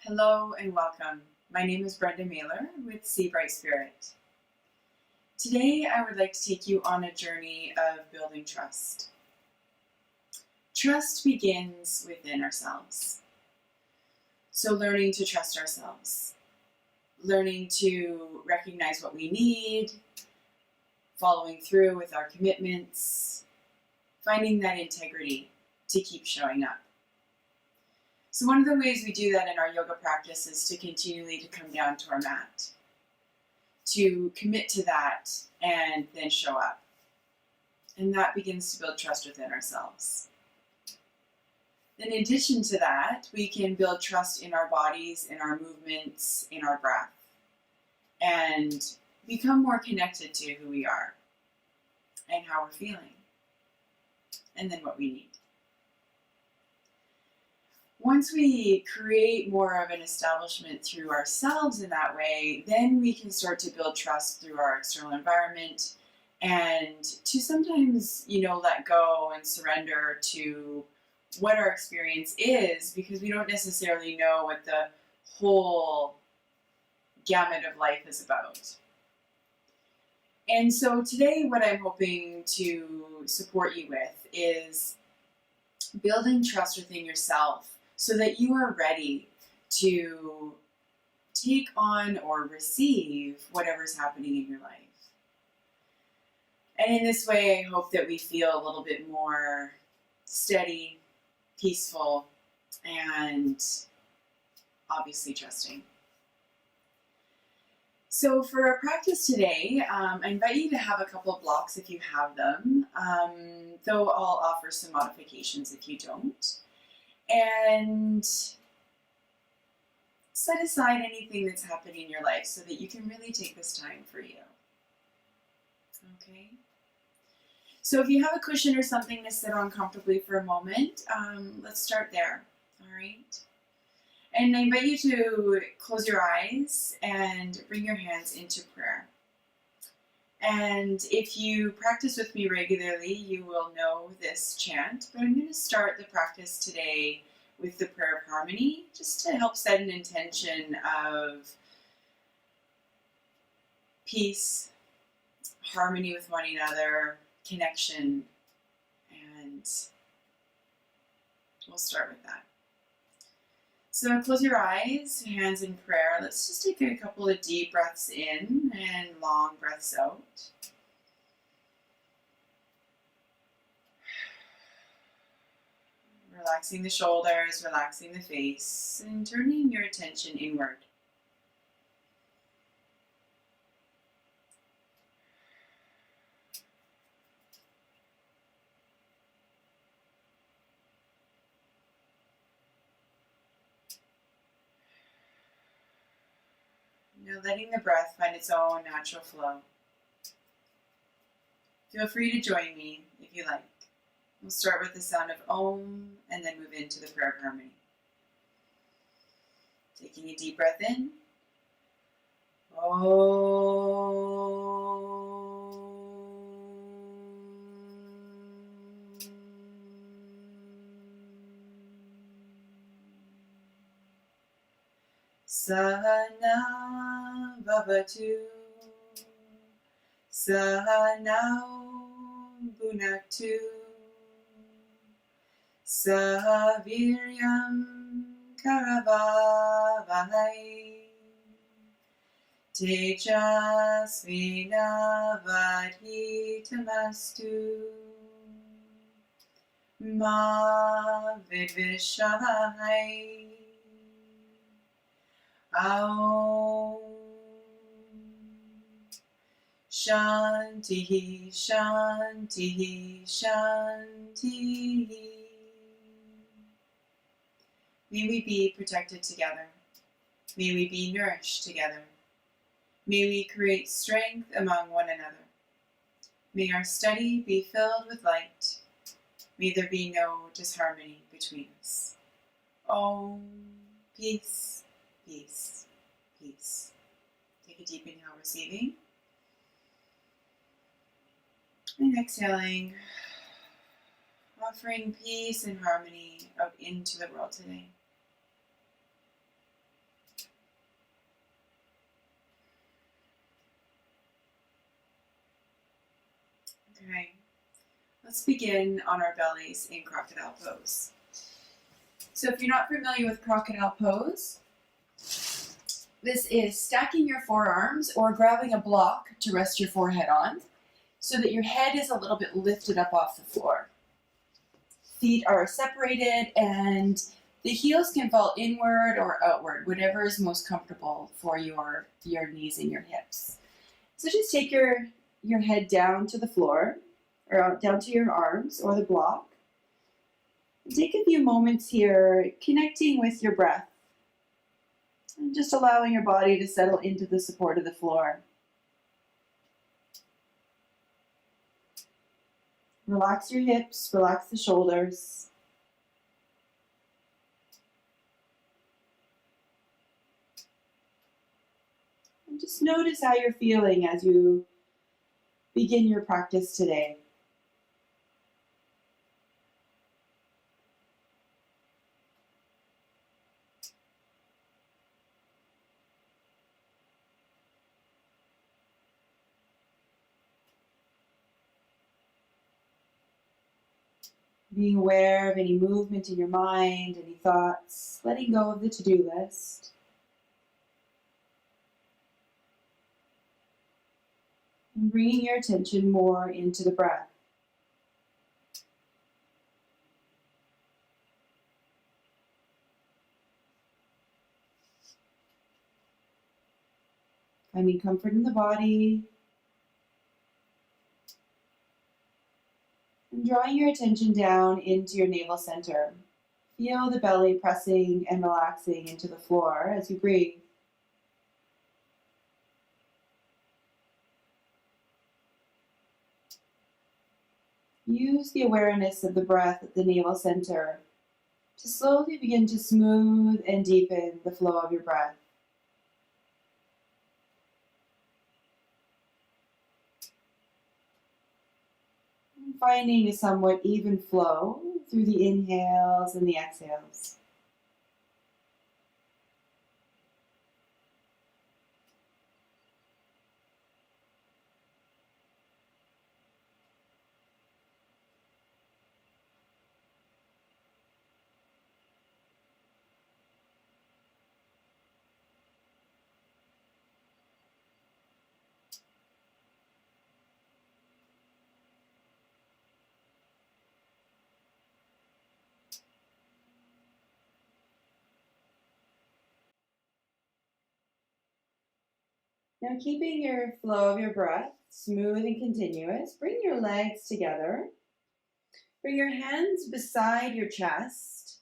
Hello and welcome. My name is Brenda Mailer with Sea Bright Spirit. Today I would like to take you on a journey of building trust. Trust begins within ourselves. So learning to trust ourselves, learning to recognize what we need, following through with our commitments, finding that integrity to keep showing up. So one of the ways we do that in our yoga practice is to continually to come down to our mat, to commit to that and then show up. And that begins to build trust within ourselves. In addition to that, we can build trust in our bodies, in our movements, in our breath, and become more connected to who we are and how we're feeling, and then what we need. Once we create more of an establishment through ourselves in that way, then we can start to build trust through our external environment and to sometimes, let go and surrender to what our experience is, because we don't necessarily know what the whole gamut of life is about. And so today what I'm hoping to support you with is building trust within yourself, so that you are ready to take on or receive whatever's happening in your life. And in this way, I hope that we feel a little bit more steady, peaceful, and obviously trusting. So for our practice today, I invite you to have a couple of blocks if you have them, though I'll offer some modifications if you don't. And set aside anything that's happening in your life so that you can really take this time for you. Okay? So if you have a cushion or something to sit on comfortably for a moment, let's start there. All right? And I invite you to close your eyes and bring your hands into prayer. And if you practice with me regularly, you will know this chant, but I'm going to start the practice today with the prayer of harmony, just to help set an intention of peace, harmony with one another, connection, and we'll start with that. So close your eyes, hands in prayer. Let's just take a couple of deep breaths in and long breaths out. Relaxing the shoulders, relaxing the face, and turning your attention inward. Now letting the breath find its own natural flow. Feel free to join me if you like. We'll start with the sound of Om and then move into the prayer of harmony. Taking a deep breath in. Om. Sahana Bhavatu, Sahanau Bhunaktu, Saviryam Karavavahai, Tejasvinavadhitamastu, Ma Vidvishavahai. Aum. Shanti, Shanti, Shanti. May we be protected together. May we be nourished together. May we create strength among one another. May our study be filled with light. May there be no disharmony between us. Om. Peace. Peace, peace. Take a deep inhale, receiving. And exhaling, offering peace and harmony out into the world today. Okay, let's begin on our bellies in crocodile pose. So if you're not familiar with crocodile pose, this is stacking your forearms or grabbing a block to rest your forehead on so that your head is a little bit lifted up off the floor. Feet are separated and the heels can fall inward or outward, whatever is most comfortable for your knees and your hips. So just take your head down to the floor or down to your arms or the block. Take a few moments here connecting with your breath and just allowing your body to settle into the support of the floor. Relax your hips, relax the shoulders. And just notice how you're feeling as you begin your practice today. Being aware of any movement in your mind, any thoughts, letting go of the to-do list. And bringing your attention more into the breath. Finding comfort in the body. And drawing your attention down into your navel center. Feel the belly pressing and relaxing into the floor as you breathe. Use the awareness of the breath at the navel center to slowly begin to smooth and deepen the flow of your breath. And finding a somewhat even flow through the inhales and the exhales. Now, keeping your flow of your breath smooth and continuous, bring your legs together. Bring your hands beside your chest.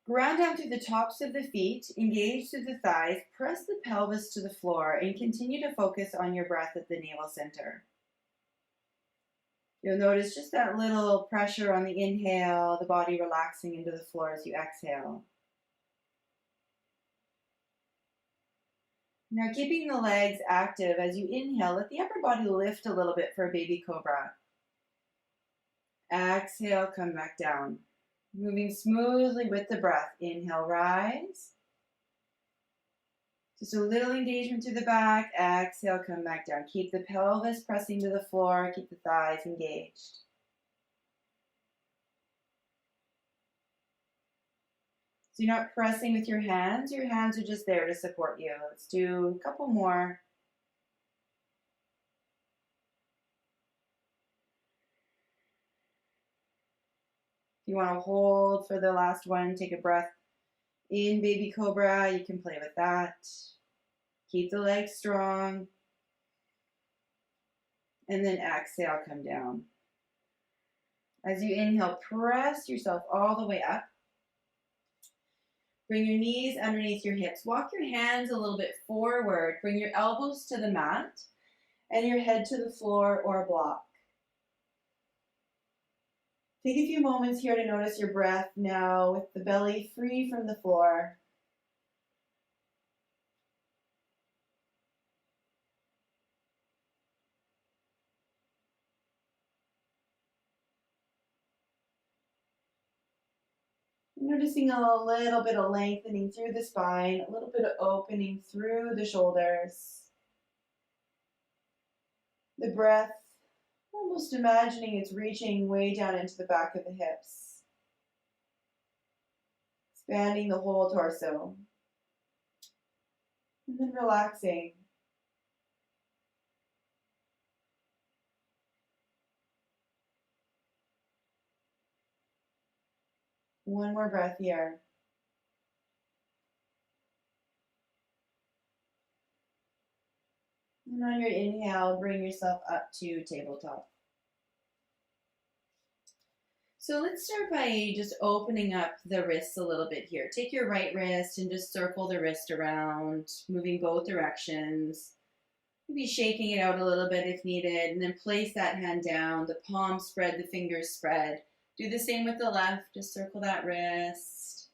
Ground down through the tops of the feet, engage through the thighs, press the pelvis to the floor, and continue to focus on your breath at the navel center. You'll notice just that little pressure on the inhale, the body relaxing into the floor as you exhale. Now, keeping the legs active as you inhale, let the upper body lift a little bit for a baby cobra. Exhale, come back down. Moving smoothly with the breath. Inhale, rise. Just a little engagement through the back. Exhale, come back down. Keep the pelvis pressing to the floor. Keep the thighs engaged. So you're not pressing with your hands. Your hands are just there to support you. Let's do a couple more. If you want to hold for the last one, take a breath in, baby cobra. You can play with that. Keep the legs strong. And then exhale, come down. As you inhale, press yourself all the way up. Bring your knees underneath your hips. Walk your hands a little bit forward. Bring your elbows to the mat and your head to the floor or a block. Take a few moments here to notice your breath now with the belly free from the floor. Noticing a little bit of lengthening through the spine, a little bit of opening through the shoulders. The breath, almost imagining it's reaching way down into the back of the hips, expanding the whole torso, and then relaxing. One more breath here. And on your inhale, bring yourself up to tabletop. So let's start by just opening up the wrists a little bit here. Take your right wrist and just circle the wrist around, moving both directions. Maybe shaking it out a little bit if needed, and then place that hand down, the palm spread, the fingers spread. Do the same with the left, just circle that wrist.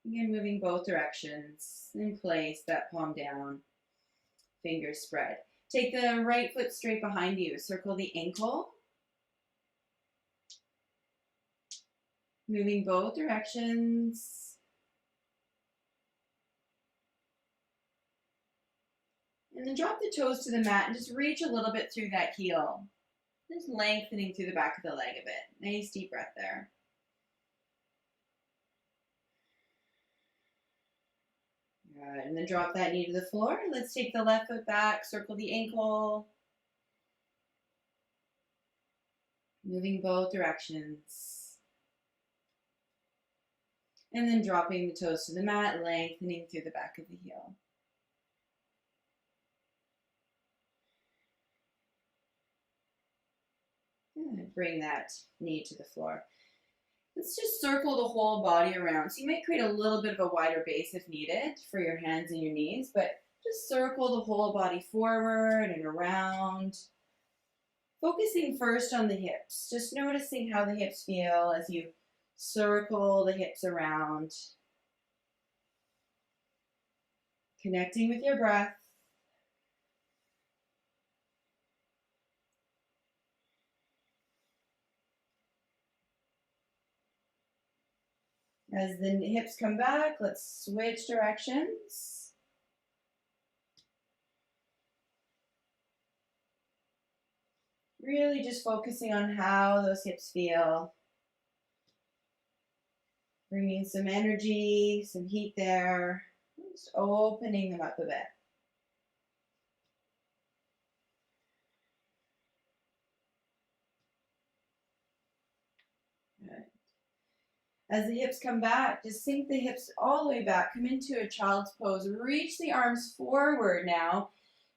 Again, moving both directions. In place, that palm down, fingers spread. Take the right foot straight behind you, circle the ankle. Moving both directions. And then drop the toes to the mat and just reach a little bit through that heel. Just lengthening through the back of the leg a bit. Nice deep breath there. Good. And then drop that knee to the floor. Let's take the left foot back, circle the ankle. Moving both directions. And then dropping the toes to the mat, lengthening through the back of the heel. Good. Bring that knee to the floor. Let's just circle the whole body around. So you might create a little bit of a wider base if needed for your hands and your knees, but just circle the whole body forward and around. Focusing first on the hips, just noticing how the hips feel as you circle the hips around. Connecting with your breath. As the hips come back, let's switch directions. Really just focusing on how those hips feel. Bringing some energy, some heat there. Just opening them up a bit. Good. As the hips come back, just sink the hips all the way back. Come into a child's pose. Reach the arms forward now.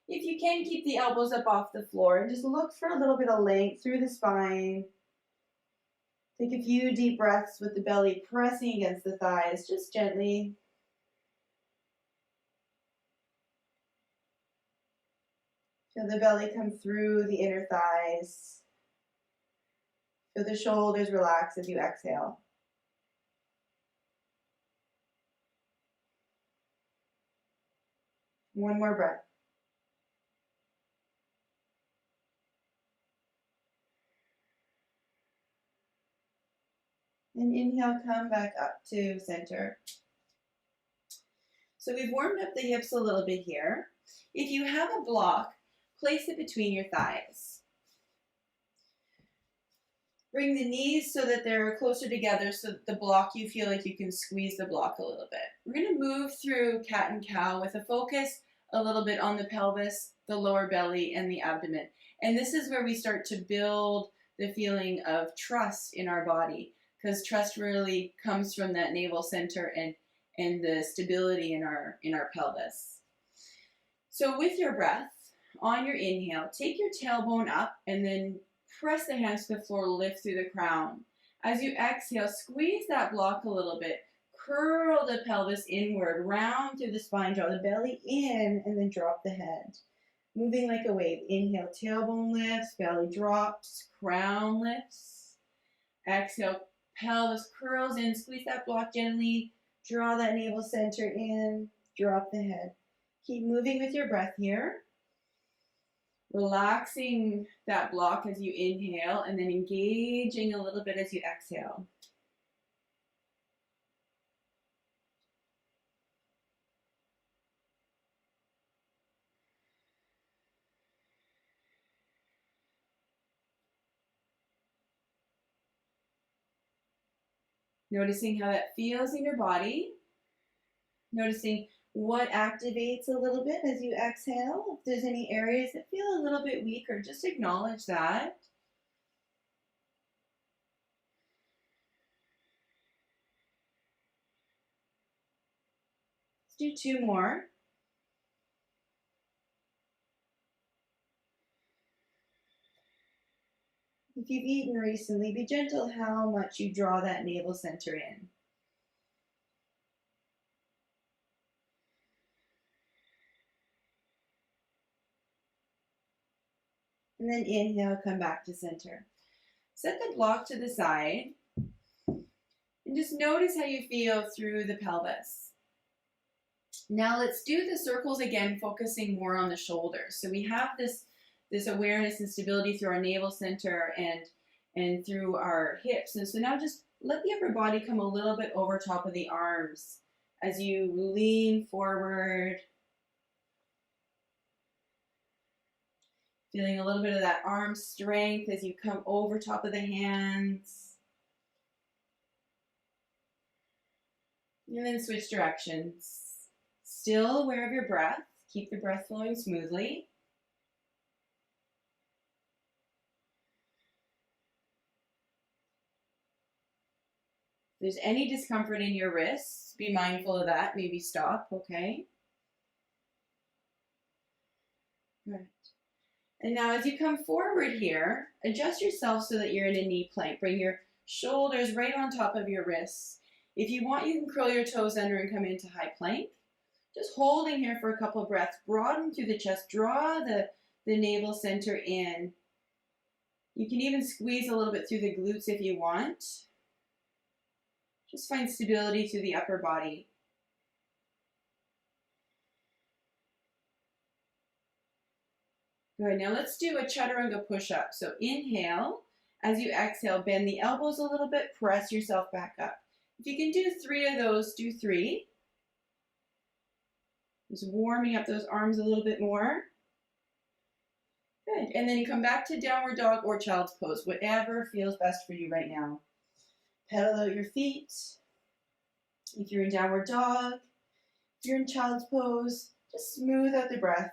If you can, keep the elbows up off the floor and just look for a little bit of length through the spine. Take a few deep breaths with the belly pressing against the thighs, just gently. Feel the belly come through the inner thighs. Feel the shoulders relax as you exhale. One more breath. And inhale, come back up to center. So we've warmed up the hips a little bit here. If you have a block, place it between your thighs. Bring the knees so that they're closer together so that the block, you feel like you can squeeze the block a little bit. We're going to move through cat and cow with a focus a little bit on the pelvis, the lower belly, and the abdomen. And this is where we start to build the feeling of trust in our body, because trust really comes from that navel center and the stability in our pelvis. So with your breath, on your inhale, take your tailbone up and then press the hands to the floor, lift through the crown. As you exhale, squeeze that block a little bit. Curl the pelvis inward, round through the spine, draw the belly in, and then drop the head. Moving like a wave. Inhale, tailbone lifts, belly drops, crown lifts. Exhale, pelvis curls in, squeeze that block gently, draw that navel center in, drop the head. Keep moving with your breath here. Relaxing that block as you inhale and then engaging a little bit as you exhale. Noticing how that feels in your body. Noticing what activates a little bit as you exhale. If there's any areas that feel a little bit weaker, just acknowledge that. Let's do 2 more. If you've eaten recently, be gentle how much you draw that navel center in. And then inhale, come back to center. Set the block to the side and just notice how you feel through the pelvis. Now let's do the circles again, focusing more on the shoulders. So we have this awareness and stability through our navel center and through our hips. And so now just let the upper body come a little bit over top of the arms as you lean forward. Feeling a little bit of that arm strength as you come over top of the hands. And then switch directions. Still aware of your breath. Keep the breath flowing smoothly. If there's any discomfort in your wrists, be mindful of that. Maybe stop, okay? Good. And now as you come forward here, adjust yourself so that you're in a knee plank. Bring your shoulders right on top of your wrists. If you want, you can curl your toes under and come into high plank. Just holding here for a couple of breaths. Broaden through the chest. Draw the navel center in. You can even squeeze a little bit through the glutes if you want. Just find stability through the upper body. Good, now let's do a Chaturanga Push-Up. So inhale, as you exhale, bend the elbows a little bit, press yourself back up. If you can do 3 of those, do 3. Just warming up those arms a little bit more. Good, and then you come back to downward dog or child's pose, whatever feels best for you right now. Pedal out your feet. If you're in downward dog, if you're in child's pose, just smooth out the breath.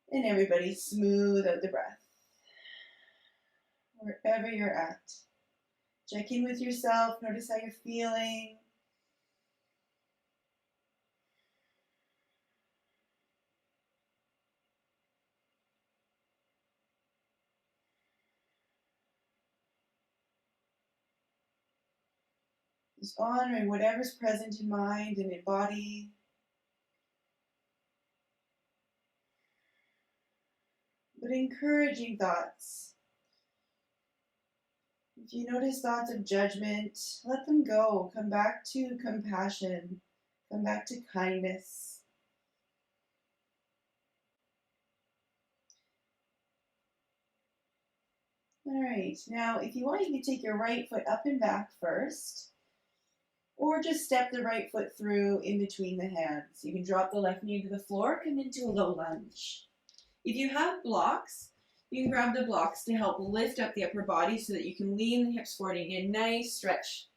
And everybody smooth out the breath. Wherever you're at. Check in with yourself, notice how you're feeling. Just honoring whatever's present in mind and in body. But encouraging thoughts. If you notice thoughts of judgment, let them go. Come back to compassion. Come back to kindness. All right, now if you want, you can take your right foot up and back first, or just step the right foot through in between the hands. You can drop the left knee to the floor, come into a low lunge. If you have blocks, you can grab the blocks to help lift up the upper body so that you can lean the hips forward and get a nice stretch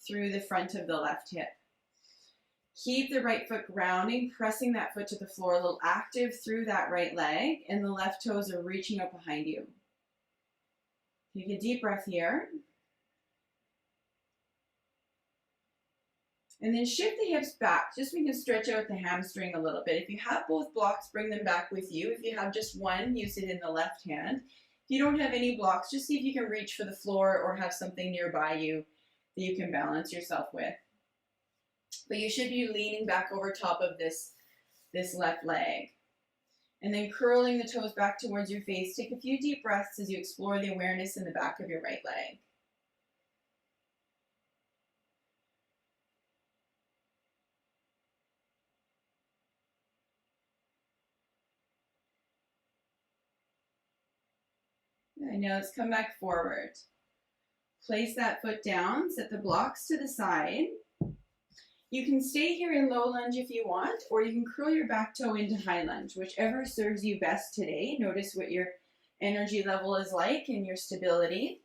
through the front of the left hip. Keep the right foot grounding, pressing that foot to the floor, a little active through that right leg, and the left toes are reaching up behind you. Take a deep breath here. And then shift the hips back, just so we can stretch out the hamstring a little bit. If you have both blocks, bring them back with you. If you have just one, use it in the left hand. If you don't have any blocks, just see if you can reach for the floor or have something nearby you that you can balance yourself with. But you should be leaning back over top of this left leg. And then curling the toes back towards your face. Take a few deep breaths as you explore the awareness in the back of your right leg. And now let's come back forward. Place that foot down, set the blocks to the side. You can stay here in low lunge if you want, or you can curl your back toe into high lunge, whichever serves you best today. Notice what your energy level is like and your stability.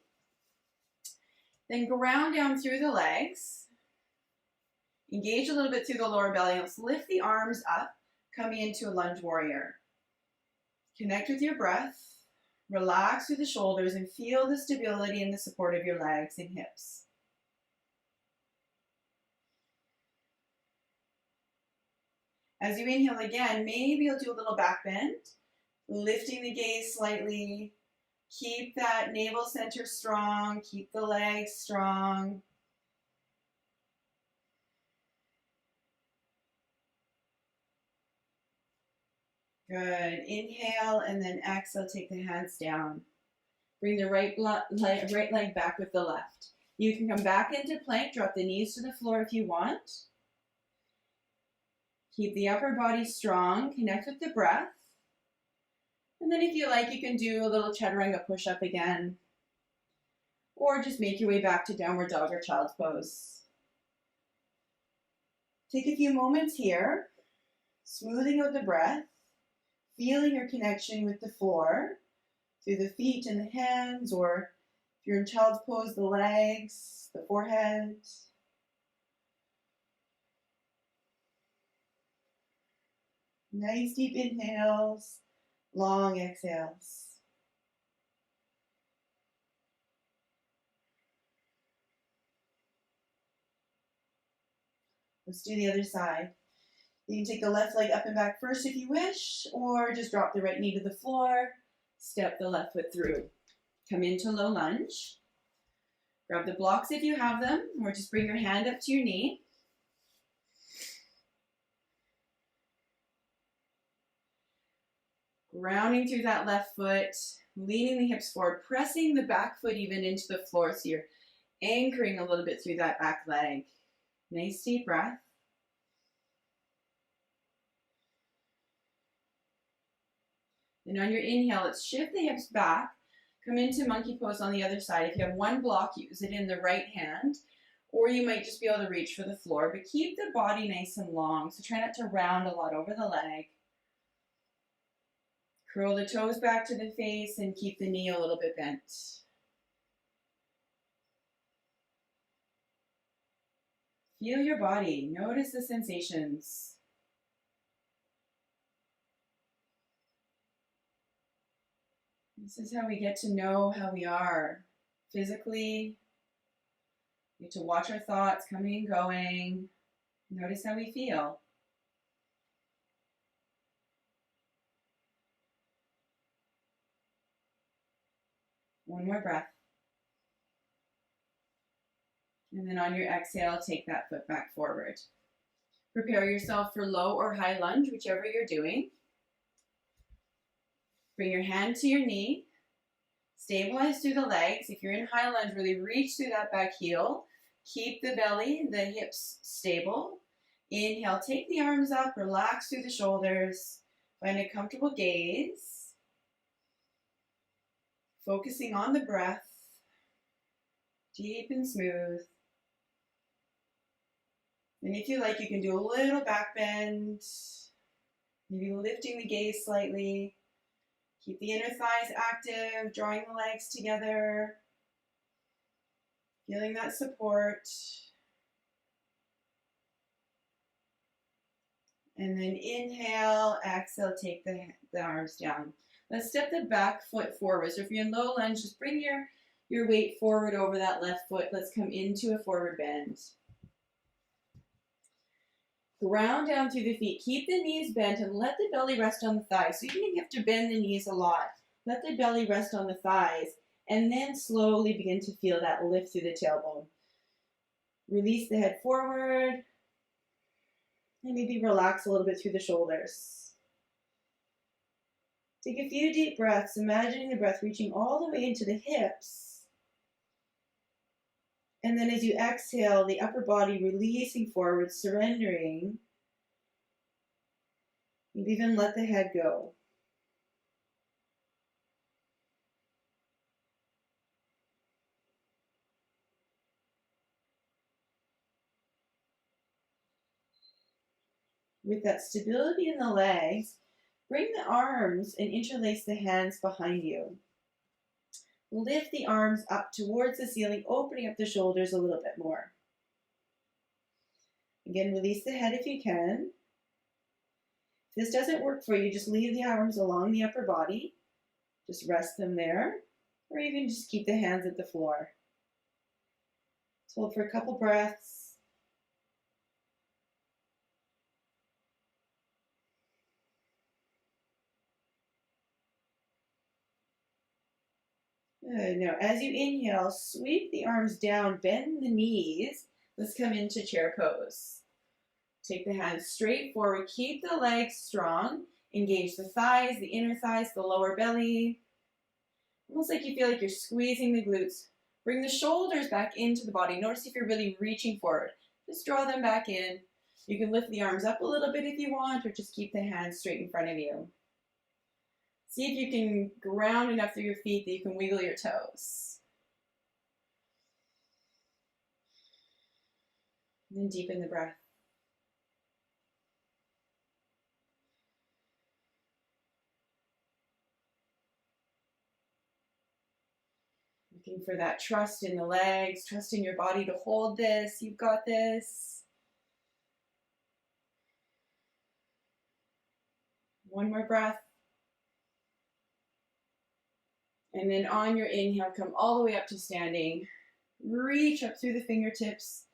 Then ground down through the legs. Engage a little bit through the lower belly. Let's lift the arms up, coming into a lunge warrior. Connect with your breath. Relax through the shoulders and feel the stability and the support of your legs and hips. As you inhale again, maybe you'll do a little back bend, lifting the gaze slightly. Keep that navel center strong. Keep the legs strong. Good. Inhale and then exhale, take the hands down. Bring the right leg back with the left. You can come back into plank, drop the knees to the floor if you want. Keep the upper body strong, connect with the breath. And then if you like, you can do a little Chaturanga Push-Up again. Or just make your way back to Downward Dog or Child's Pose. Take a few moments here, smoothing out the breath, feeling your connection with the floor, through the feet and the hands, or if you're in Child's Pose, the legs, the forehead. Nice deep inhales, long exhales. Let's do the other side. You can take the left leg up and back first if you wish, or just drop the right knee to the floor, step the left foot through. Come into low lunge. Grab the blocks if you have them, or just bring your hand up to your knee. Grounding through that left foot, leaning the hips forward, pressing the back foot even into the floor so you're anchoring a little bit through that back leg. Nice deep breath. And on your inhale, let's shift the hips back. Come into monkey pose on the other side. If you have one block, use it in the right hand, or you might just be able to reach for the floor, but keep the body nice and long. So try not to round a lot over the leg. Curl the toes back to the face and keep the knee a little bit bent. Feel your body. Notice the sensations. This is how we get to know how we are physically. We get to watch our thoughts coming and going. Notice how we feel. One more breath. And then on your exhale, take that foot back forward. Prepare yourself for low or high lunge, whichever you're doing. Bring your hand to your knee. Stabilize through the legs. If you're in high lunge, really reach through that back heel. Keep the belly, the hips stable. Inhale, take the arms up, relax through the shoulders. Find a comfortable gaze. Focusing on the breath. Deep and smooth. And if you like, you can do a little back bend. Maybe lifting the gaze slightly. Keep the inner thighs active, drawing the legs together. Feeling that support. And then inhale, exhale, take the arms down. Let's step the back foot forward. So if you're in low lunge, just bring your weight forward over that left foot. Let's come into a forward bend. Ground down through the feet. Keep the knees bent and let the belly rest on the thighs. So even if you have to bend the knees a lot, let the belly rest on the thighs and then slowly begin to feel that lift through the tailbone. Release the head forward and maybe relax a little bit through the shoulders. Take a few deep breaths, imagining the breath reaching all the way into the hips. And then as you exhale, the upper body releasing forward, surrendering. Maybe even let the head go. With that stability in the legs, bring the arms and interlace the hands behind you. lift the arms up towards the ceiling, opening up the shoulders a little bit more. Again, release the head if you can. If this doesn't work for you, just leave the arms along the upper body. Just rest them there, or even just keep the hands at the floor. So hold for a couple breaths. Good. Now, as you inhale, sweep the arms down, bend the knees. Let's come into chair pose. Take the hands straight forward. Keep the legs strong. Engage the thighs, the inner thighs, the lower belly. Almost like you feel like you're squeezing the glutes. Bring the shoulders back into the body. Notice if you're really reaching forward. Just draw them back in. You can lift the arms up a little bit if you want, or just keep the hands straight in front of you. See if you can ground enough through your feet that you can wiggle your toes. And then deepen the breath. Looking for that trust in the legs, trust in your body to hold this. You've got this. One more breath. And then on your inhale, come all the way up to standing. Reach up through the fingertips.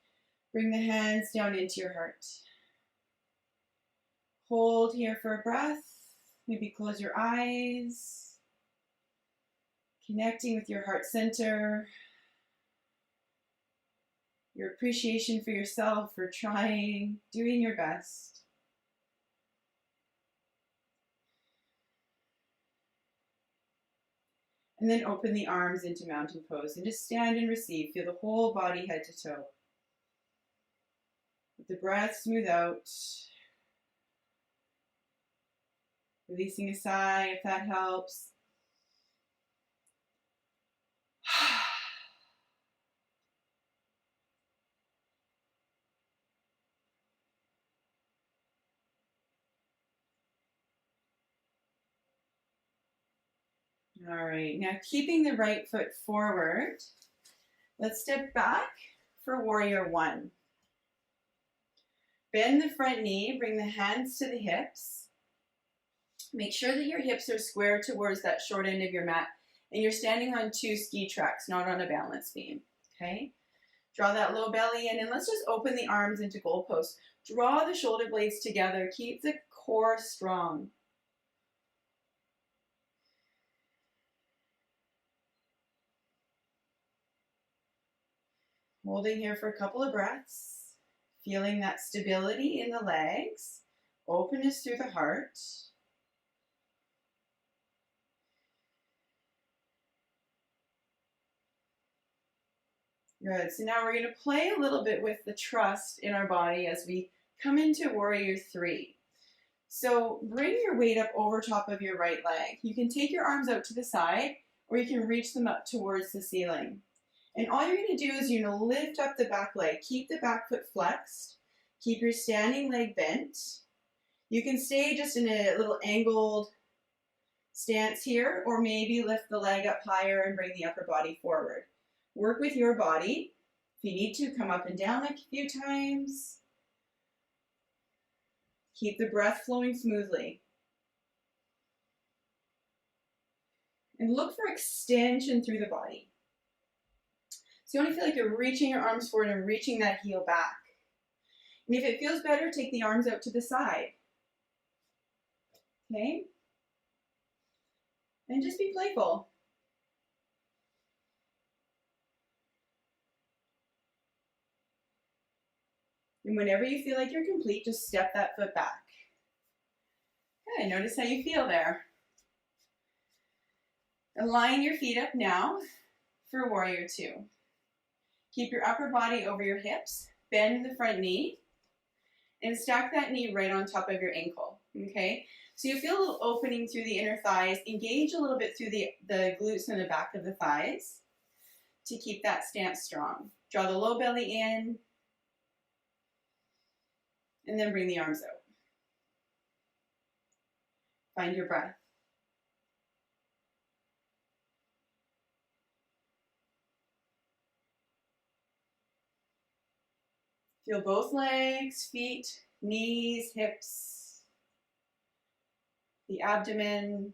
Bring the hands down into your heart. Hold here for a breath. Maybe close your eyes. Connecting with your heart center. Your appreciation for yourself, for trying, doing your best. And then open the arms into mountain pose and just stand and receive. Feel the whole body head to toe. Let the breath smooth out. Releasing a sigh if that helps. All right, now keeping the right foot forward, let's step back for warrior one. Bend the front knee, bring the hands to the hips. Make sure that your hips are square towards that short end of your mat and you're standing on 2 ski tracks, not on a balance beam, okay? Draw that low belly in and let's just open the arms into goal post. Draw the shoulder blades together, keep the core strong. Holding here for a couple of breaths, feeling that stability in the legs, openness through the heart. Good. So now we're going to play a little bit with the trust in our body as we come into warrior three. So bring your weight up over top of your right leg. You can take your arms out to the side or you can reach them up towards the ceiling. And all you're going to do is you're going to lift up the back leg. Keep the back foot flexed. Keep your standing leg bent. You can stay just in a little angled stance here, or maybe lift the leg up higher and bring the upper body forward. Work with your body. If you need to, come up and down a few times. Keep the breath flowing smoothly. And look for extension through the body. So you want to feel like you're reaching your arms forward and reaching that heel back. And if it feels better, take the arms out to the side. Okay? And just be playful. And whenever you feel like you're complete, just step that foot back. Good. Notice how you feel there. Align your feet up now for warrior two. Keep your upper body over your hips. Bend the front knee. And stack that knee right on top of your ankle. Okay? So you feel a little opening through the inner thighs. Engage a little bit through the glutes and the back of the thighs to keep that stance strong. Draw the low belly in. And then bring the arms out. Find your breath. Feel both legs, feet, knees, hips, the abdomen.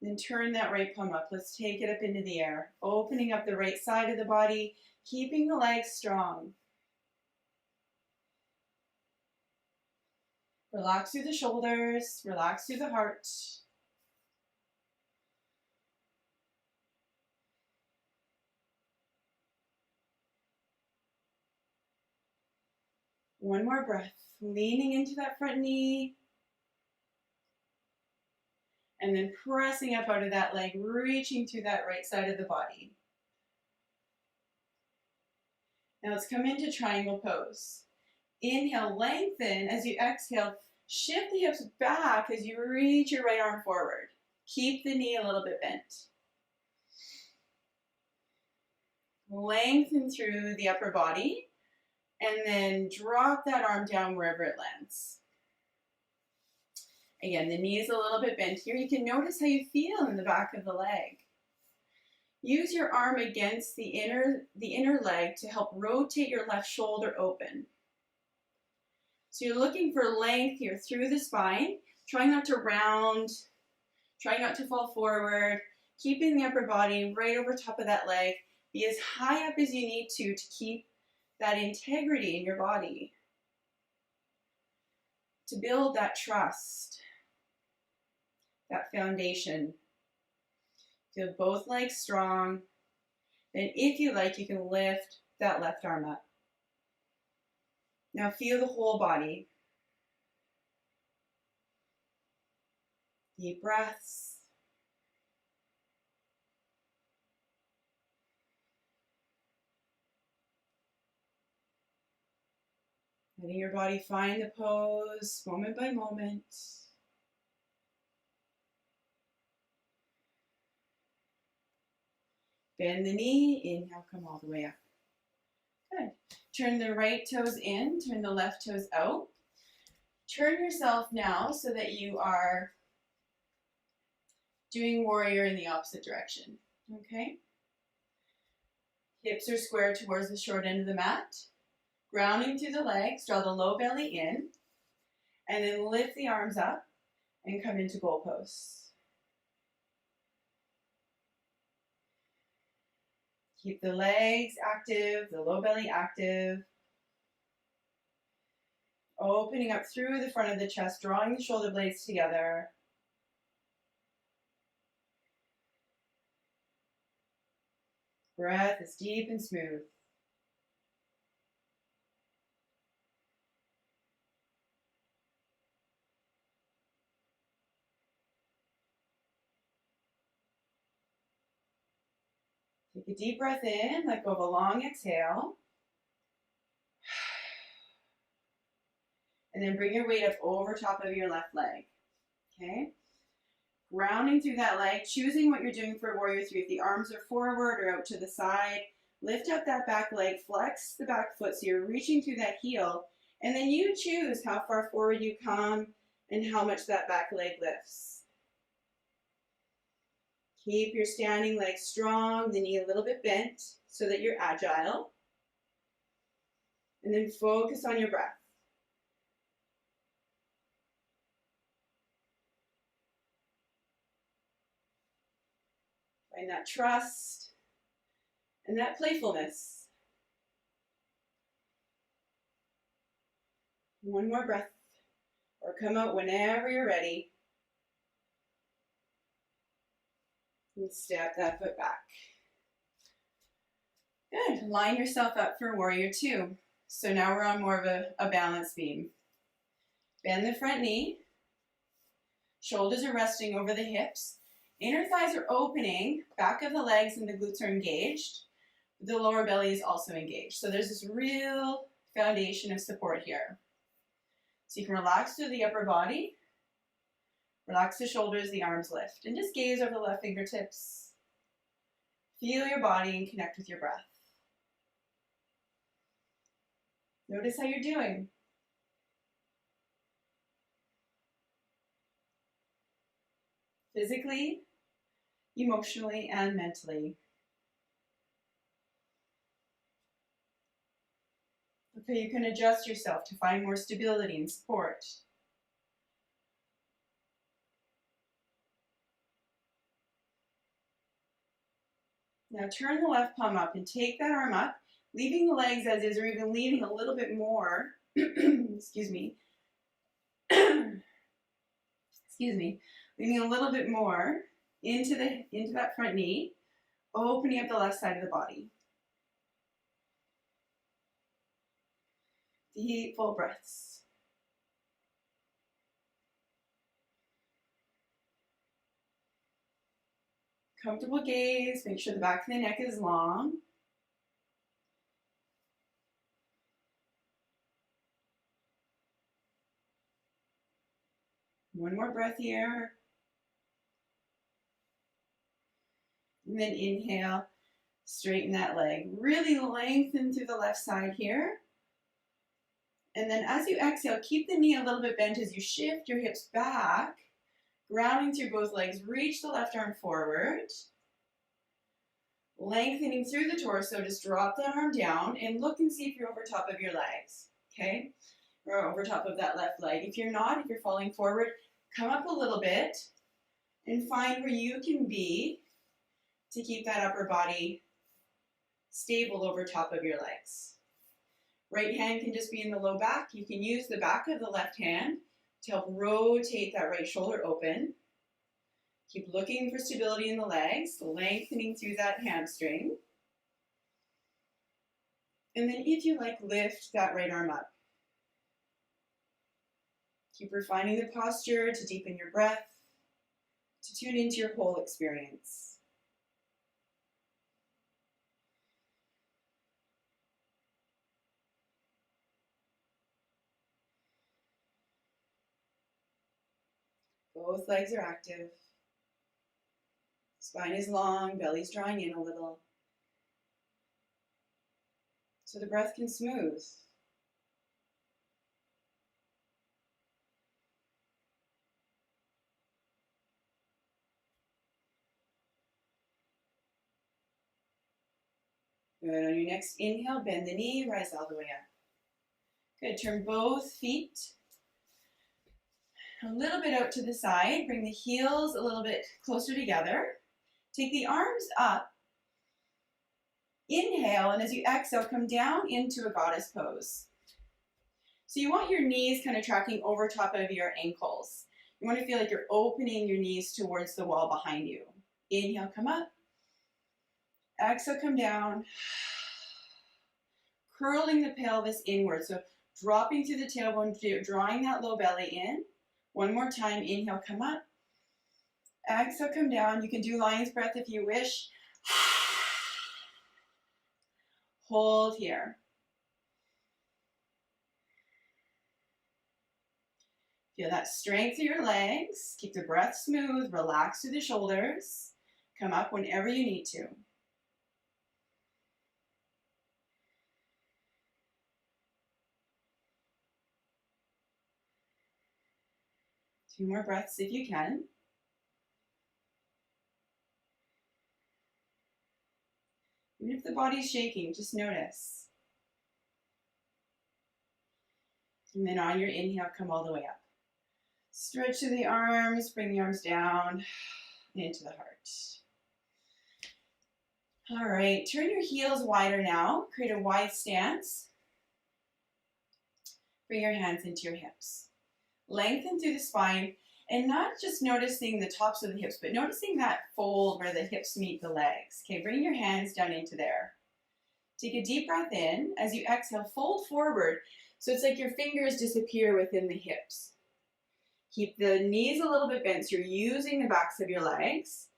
Then turn that right palm up. Let's take it up into the air, opening up the right side of the body, keeping the legs strong. Relax through the shoulders, relax through the heart. One more breath, leaning into that front knee, and then pressing up out of that leg, reaching through that right side of the body. Now let's come into triangle pose. Inhale, lengthen. As you exhale, shift the hips back as you reach your right arm forward. Keep the knee a little bit bent. Lengthen through the upper body, and then drop that arm down wherever it lands. Again, the knee is a little bit bent here. You can notice how you feel in the back of the leg. Use your arm against the inner leg to help rotate your left shoulder open. So you're looking for length here through the spine, trying not to round, trying not to fall forward, keeping the upper body right over top of that leg. Be as high up as you need to keep that integrity in your body, to build that trust, that foundation. Feel both legs strong. Then if you like, you can lift that left arm up. Now feel the whole body. Deep breaths. Letting your body find the pose moment by moment. Bend the knee, inhale, come all the way up. Good. Turn the right toes in, turn the left toes out. Turn yourself now so that you are doing warrior in the opposite direction. Okay? Hips are square towards the short end of the mat. Grounding through the legs, draw the low belly in, and then lift the arms up and come into goal pose. Keep the legs active, the low belly active. Opening up through the front of the chest, drawing the shoulder blades together. Breath is deep and smooth. Take a deep breath in, let go of a long exhale. And then bring your weight up over top of your left leg. Okay? Grounding through that leg, choosing what you're doing for warrior three. If the arms are forward or out to the side, lift up that back leg, flex the back foot so you're reaching through that heel, and then you choose how far forward you come and how much that back leg lifts. Keep your standing leg strong, the knee a little bit bent so that you're agile. And then focus on your breath. Find that trust and that playfulness. One more breath, or come out whenever you're ready. And step that foot back. Good. Line yourself up for warrior two. So now we're on more of a balance beam. Bend the front knee. Shoulders are resting over the hips. Inner thighs are opening. Back of the legs and the glutes are engaged. The lower belly is also engaged. So there's this real foundation of support here. So you can relax through the upper body. Relax the shoulders, the arms lift, and just gaze over the left fingertips. Feel your body and connect with your breath. Notice how you're doing. physically, emotionally, and mentally. Okay, you can adjust yourself to find more stability and support. Now turn the left palm up and take that arm up, leaving the legs as is, or even leaving a little bit more, excuse me, excuse me, leaving a little bit more into that front knee, opening up the left side of the body. Deep, full breaths. Comfortable gaze, make sure the back of the neck is long. One more breath here. And then inhale, straighten that leg. Really lengthen through the left side here. And then as you exhale, keep the knee a little bit bent as you shift your hips back, grounding through both legs. Reach the left arm forward. Lengthening through the torso, just drop that arm down and look and see if you're over top of your legs, okay? Or over top of that left leg. If you're not, if you're falling forward, come up a little bit and find where you can be to keep that upper body stable over top of your legs. Right hand can just be in the low back. You can use the back of the left hand to help rotate that right shoulder open. Keep looking for stability in the legs, lengthening through that hamstring. And then if you like, lift that right arm up. Keep refining the posture to deepen your breath, to tune into your whole experience. Both legs are active. Spine is long, belly's drawing in a little. So the breath can smooth. Good. On your next inhale, bend the knee, rise all the way up. Good. Turn both feet a little bit out to the side. Bring the heels a little bit closer together. Take the arms up. Inhale, and as you exhale, come down into a goddess pose. So you want your knees kind of tracking over top of your ankles. You want to feel like you're opening your knees towards the wall behind you. Inhale, come up. Exhale, come down. Curling the pelvis inward. So dropping through the tailbone, drawing that low belly in. One more time. Inhale, come up. Exhale, come down. You can do lion's breath if you wish. Hold here. Feel that strength through your legs. Keep the breath smooth. Relax through the shoulders. Come up whenever you need to. Two more breaths if you can. Even if the body's shaking, just notice. And then on your inhale, come all the way up. Stretch through the arms, bring the arms down into the heart. All right, turn your heels wider now. Create a wide stance. Bring your hands into your hips. Lengthen through the spine, and not just noticing the tops of the hips, but noticing that fold where the hips meet the legs. Okay, bring your hands down into there. Take a deep breath in. As you exhale, fold forward. So it's like your fingers disappear within the hips. Keep the knees a little bit bent, so you're using the backs of your legs.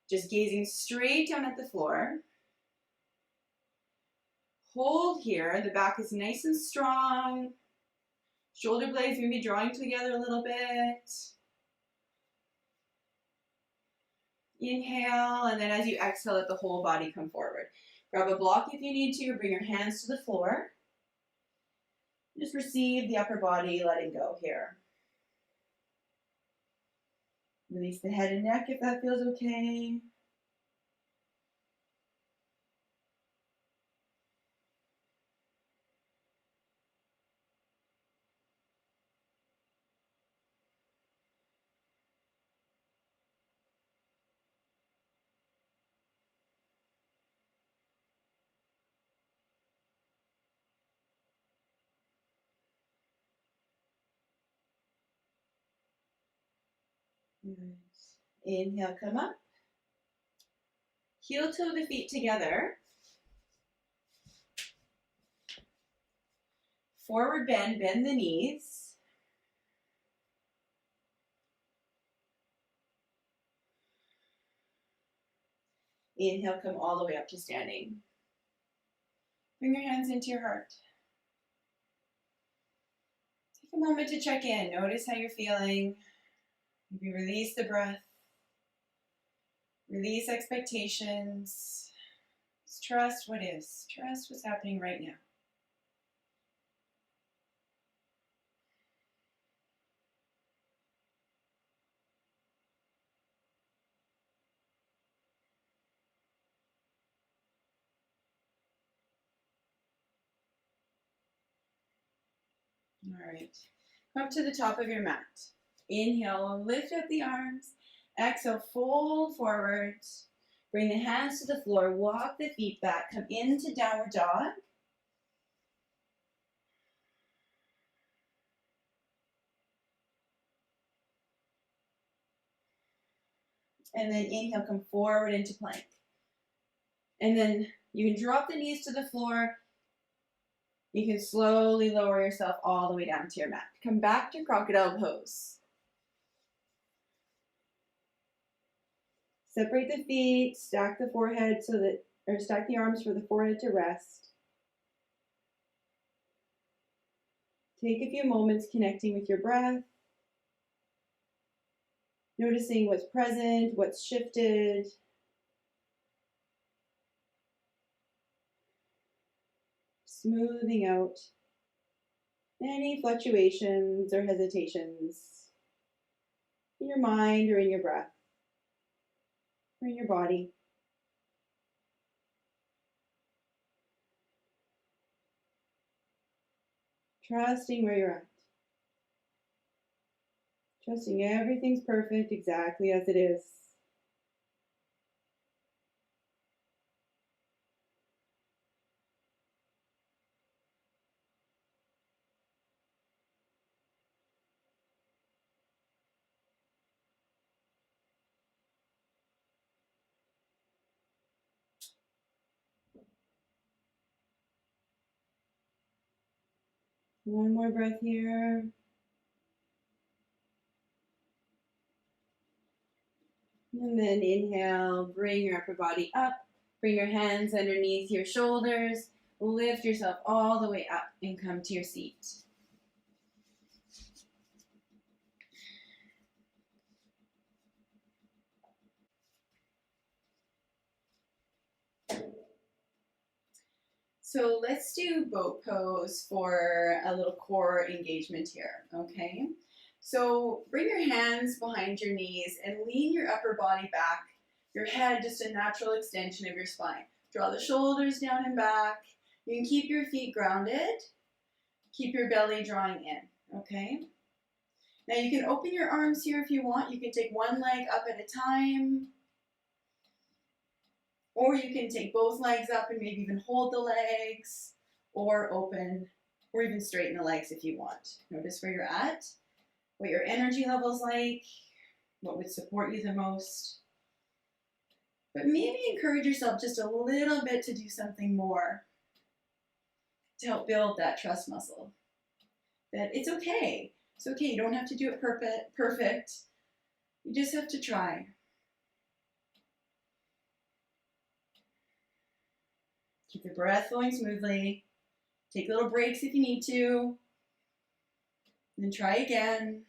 Just gazing straight down at the floor. Hold here. The back is nice and strong. Shoulder blades maybe drawing together a little bit. Inhale, and then as you exhale, let the whole body come forward. Grab a block if you need to, or bring your hands to the floor. Just receive the upper body, letting go here. Release the head and neck if that feels okay. Good. Inhale, come up. Heel toe the feet together. Forward bend, bend the knees. Inhale, come all the way up to standing. Bring your hands into your heart. Take a moment to check in. Notice how you're feeling. Maybe release the breath. Release expectations. Just trust what is. Trust what's happening right now. All right. Come up to the top of your mat. Inhale, lift up the arms. Exhale, fold forward. Bring the hands to the floor. Walk the feet back. Come into downward dog. And then inhale, come forward into plank. And then you can drop the knees to the floor. You can slowly lower yourself all the way down to your mat. Come back to crocodile pose. Separate the feet, stack the forehead stack the arms for the forehead to rest. Take a few moments connecting with your breath. Noticing what's present, what's shifted. Smoothing out any fluctuations or hesitations in your mind or in your breath or in your body. Trusting where you're at. Trusting everything's perfect exactly as it is. One more breath here. And then inhale, bring your upper body up. Bring your hands underneath your shoulders. Lift yourself all the way up and come to your seat. So let's do boat pose for a little core engagement here, okay? So bring your hands behind your knees and lean your upper body back. Your head just a natural extension of your spine. Draw the shoulders down and back. You can keep your feet grounded. Keep your belly drawing in, okay? Now you can open your arms here if you want. You can take one leg up at a time. Or you can take both legs up and maybe even hold the legs, or open, or even straighten the legs if you want. Notice where you're at, what your energy level's like, what would support you the most. But maybe encourage yourself just a little bit to do something more to help build that trust muscle. That it's okay. It's okay. You don't have to do it perfect. You just have to try. Keep the breath flowing smoothly. Take little breaks if you need to. And then try again.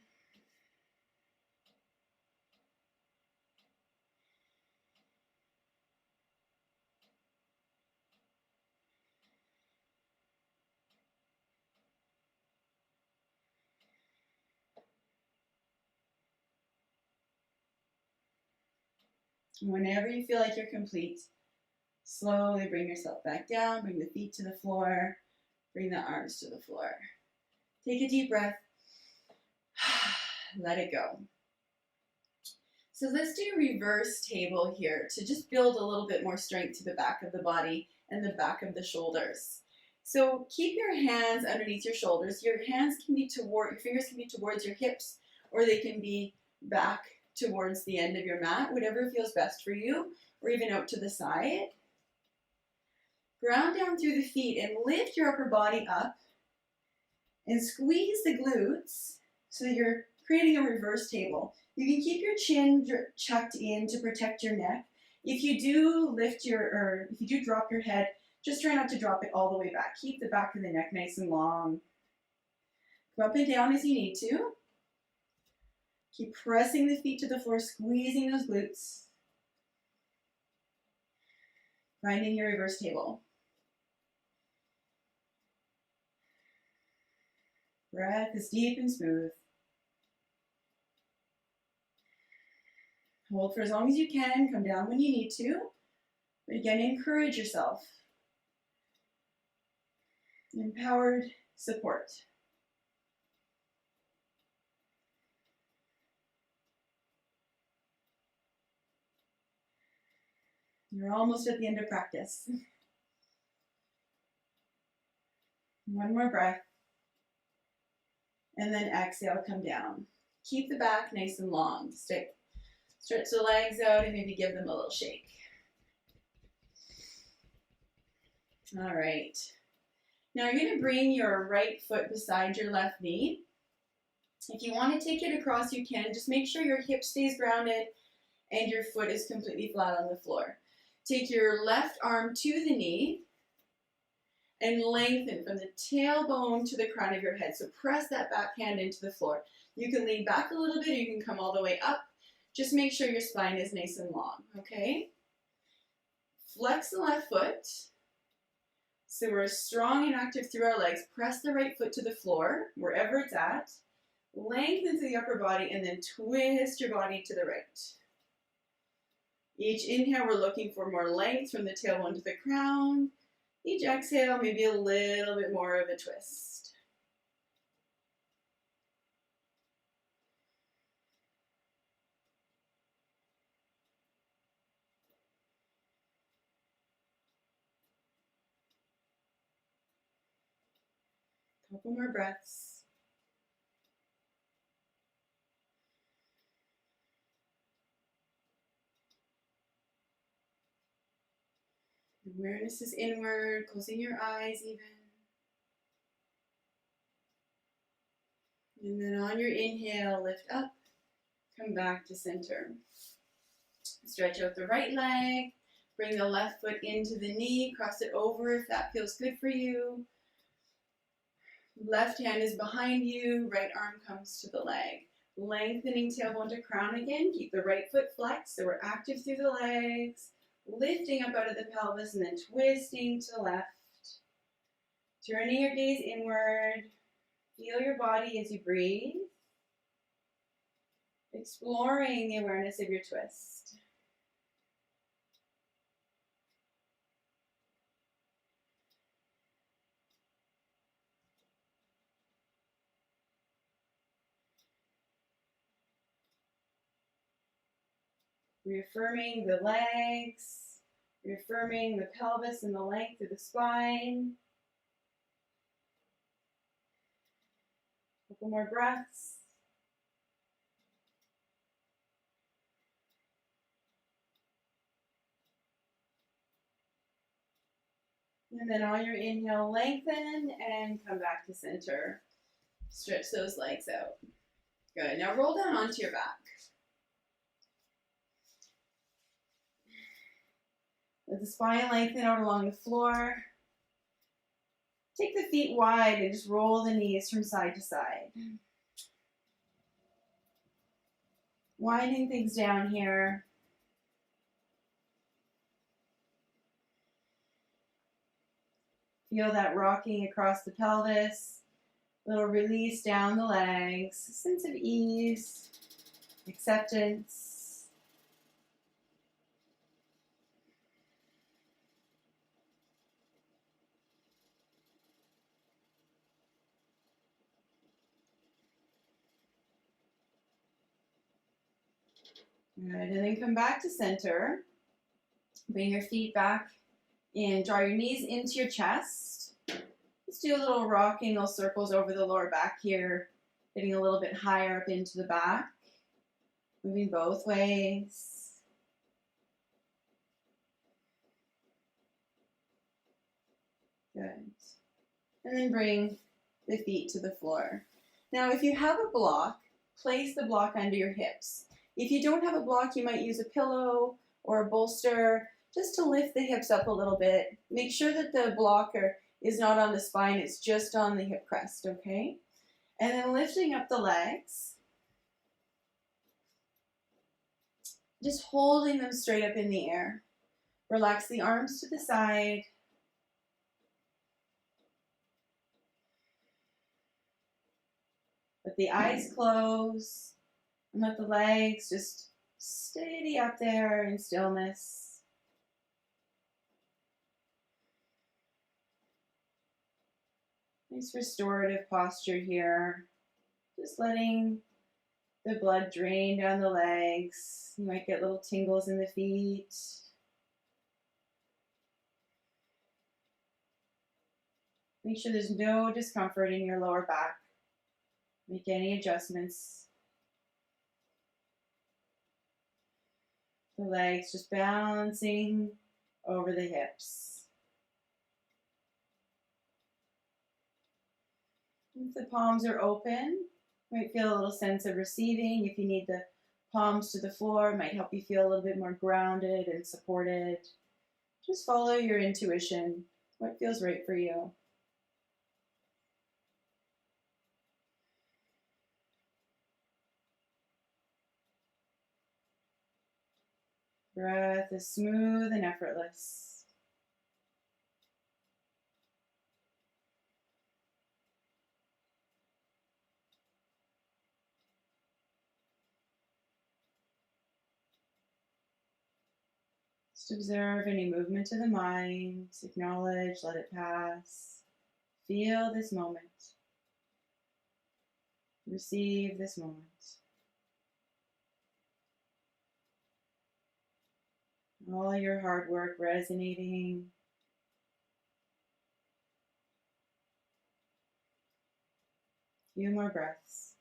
Whenever you feel like you're complete, slowly bring yourself back down, bring the feet to the floor, bring the arms to the floor. Take a deep breath. Let it go. So let's do a reverse table here to just build a little bit more strength to the back of the body and the back of the shoulders. So keep your hands underneath your shoulders. Your fingers can be towards your hips, or they can be back towards the end of your mat, whatever feels best for you, or even out to the side. Ground down through the feet and lift your upper body up and squeeze the glutes so that you're creating a reverse table. You can keep your chin tucked in to protect your neck. If you do drop your head, just try not to drop it all the way back. Keep the back of the neck nice and long. Come up and down as you need to. Keep pressing the feet to the floor, squeezing those glutes. Finding your reverse table. Breath is deep and smooth. Hold for as long as you can. Come down when you need to. But again, encourage yourself. Empowered support. You're almost at the end of practice. One more breath. And then exhale, come down. Keep the back nice and long. Stretch the legs out and maybe give them a little shake. All right. Now you're going to bring your right foot beside your left knee. If you want to take it across, you can. Just make sure your hip stays grounded and your foot is completely flat on the floor. Take your left arm to the knee and lengthen from the tailbone to the crown of your head. So press that back hand into the floor. You can lean back a little bit, or you can come all the way up. Just make sure your spine is nice and long, okay? Flex the left foot. So we're strong and active through our legs. Press the right foot to the floor, wherever it's at. Lengthen through the upper body, and then twist your body to the right. Each inhale, we're looking for more length from the tailbone to the crown. Each exhale, maybe a little bit more of a twist. Couple more breaths. Awareness is inward, closing your eyes even. And then on your inhale, lift up, come back to center. Stretch out the right leg, bring the left foot into the knee, cross it over if that feels good for you. Left hand is behind you, right arm comes to the leg. Lengthening tailbone to crown again, keep the right foot flexed so we're active through the legs. Lifting up out of the pelvis and then twisting to the left. Turning your gaze inward. Feel your body as you breathe. Exploring the awareness of your twist. Reaffirming the legs, reaffirming the pelvis and the length of the spine. Couple more breaths. And then on your inhale, lengthen and come back to center. Stretch those legs out. Good. Now roll down onto your back. Let the spine lengthen out along the floor. Take the feet wide and just roll the knees from side to side. Winding things down here. Feel that rocking across the pelvis. Little release down the legs. A sense of ease, acceptance. Good, and then come back to center. Bring your feet back in. Draw your knees into your chest. Let's do a little rocking those circles over the lower back here, getting a little bit higher up into the back. Moving both ways. Good. And then bring the feet to the floor. Now, if you have a block, place the block under your hips. If you don't have a block, you might use a pillow or a bolster just to lift the hips up a little bit. Make sure that the blocker is not on the spine, it's just on the hip crest, okay? And then lifting up the legs. Just holding them straight up in the air. Relax the arms to the side. Let the eyes close. And let the legs just steady up there in stillness. Nice restorative posture here. Just letting the blood drain down the legs. You might get little tingles in the feet. Make sure there's no discomfort in your lower back. Make any adjustments. The legs just balancing over the hips. If the palms are open, you might feel a little sense of receiving. If you need the palms to the floor, it might help you feel a little bit more grounded and supported. Just follow your intuition, what feels right for you. Breath is smooth and effortless. Just observe any movement to the mind, acknowledge, let it pass. Feel this moment. Receive this moment. All your hard work resonating. A few more breaths.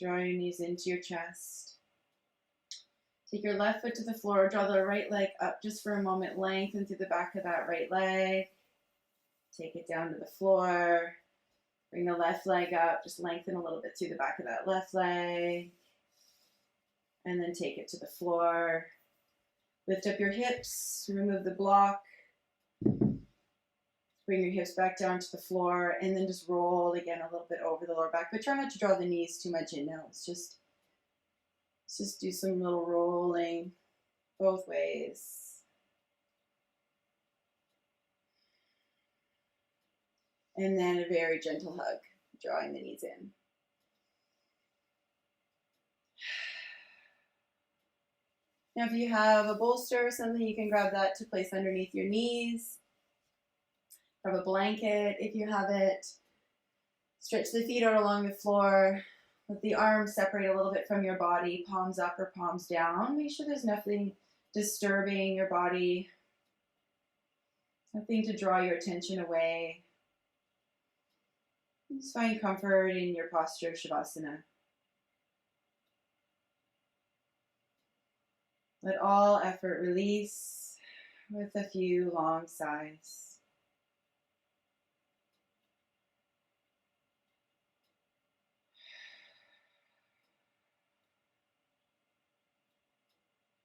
Draw your knees into your chest. Take your left foot to the floor. Draw the right leg up just for a moment. Lengthen through the back of that right leg. Take it down to the floor. Bring the left leg up. Just lengthen a little bit through the back of that left leg. And then take it to the floor. Lift up your hips. Remove the block. Bring your hips back down to the floor, and then just roll again a little bit over the lower back. But try not to draw the knees too much in now. Let's just do some little rolling both ways. And then a very gentle hug, drawing the knees in. Now if you have a bolster or something, you can grab that to place underneath your knees. Grab a blanket if you have it. Stretch the feet out along the floor. Let the arms separate a little bit from your body, palms up or palms down. Make sure there's nothing disturbing your body. Nothing to draw your attention away. Just find comfort in your posture of Shavasana. Let all effort release with a few long sighs.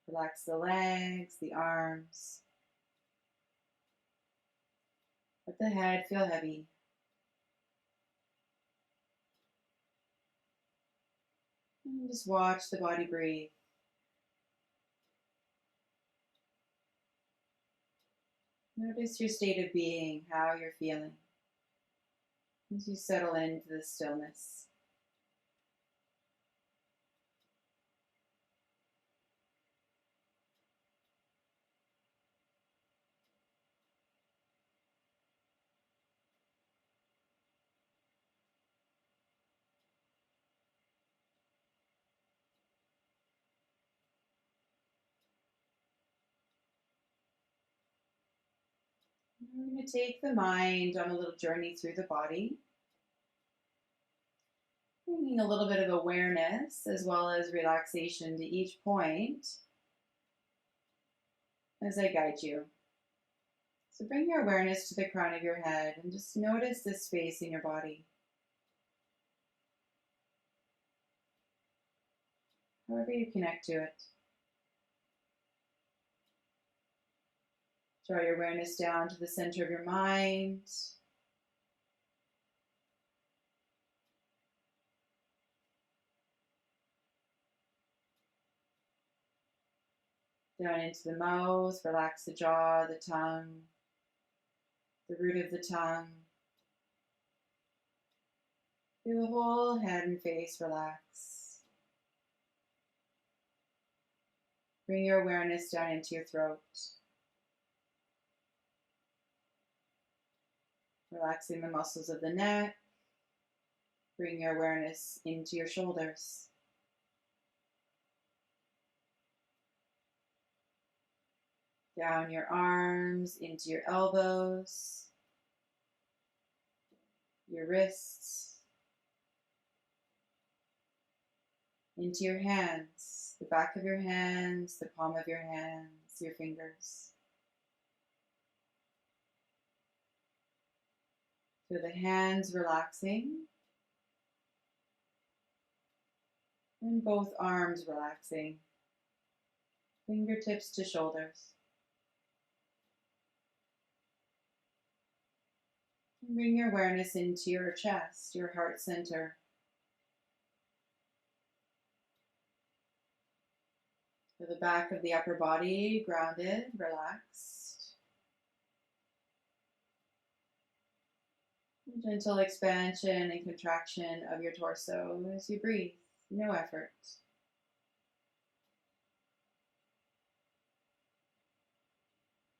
Relax the legs, the arms. Let the head feel heavy. And just watch the body breathe. Notice your state of being, how you're feeling. as you settle into the stillness. We're going to take the mind on a little journey through the body, bringing a little bit of awareness as well as relaxation to each point as I guide you. So bring your awareness to the crown of your head and just notice this space in your body. However you connect to it. Draw your awareness down to the center of your mind. Down into the mouth, relax the jaw, the tongue, the root of the tongue. Feel the whole head and face relax. Bring your awareness down into your throat. Relaxing the muscles of the neck. Bring your awareness into your shoulders. Down your arms, into your elbows, your wrists, into your hands, the back of your hands, the palm of your hands, your fingers. Feel the hands relaxing and both arms relaxing, fingertips to shoulders. And bring your awareness into your chest, your heart center. Feel the back of the upper body grounded, relaxed. Gentle expansion and contraction of your torso as you breathe, no effort.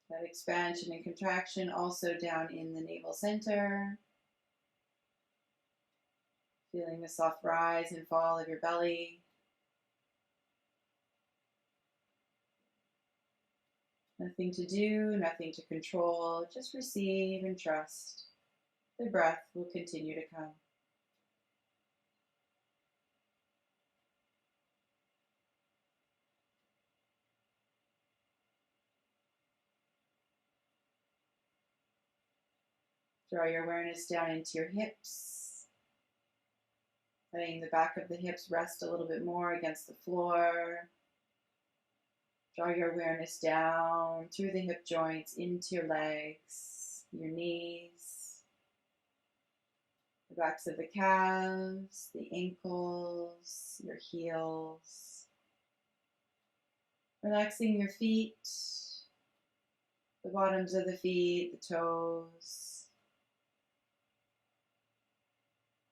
That expansion and contraction also down in the navel center. Feeling the soft rise and fall of your belly. Nothing to do, nothing to control, just receive and trust. The breath will continue to come. Draw your awareness down into your hips. Letting the back of the hips rest a little bit more against the floor. Draw your awareness down through the hip joints into your legs, your knees, the backs of the calves, the ankles, your heels. Relaxing your feet, the bottoms of the feet, the toes.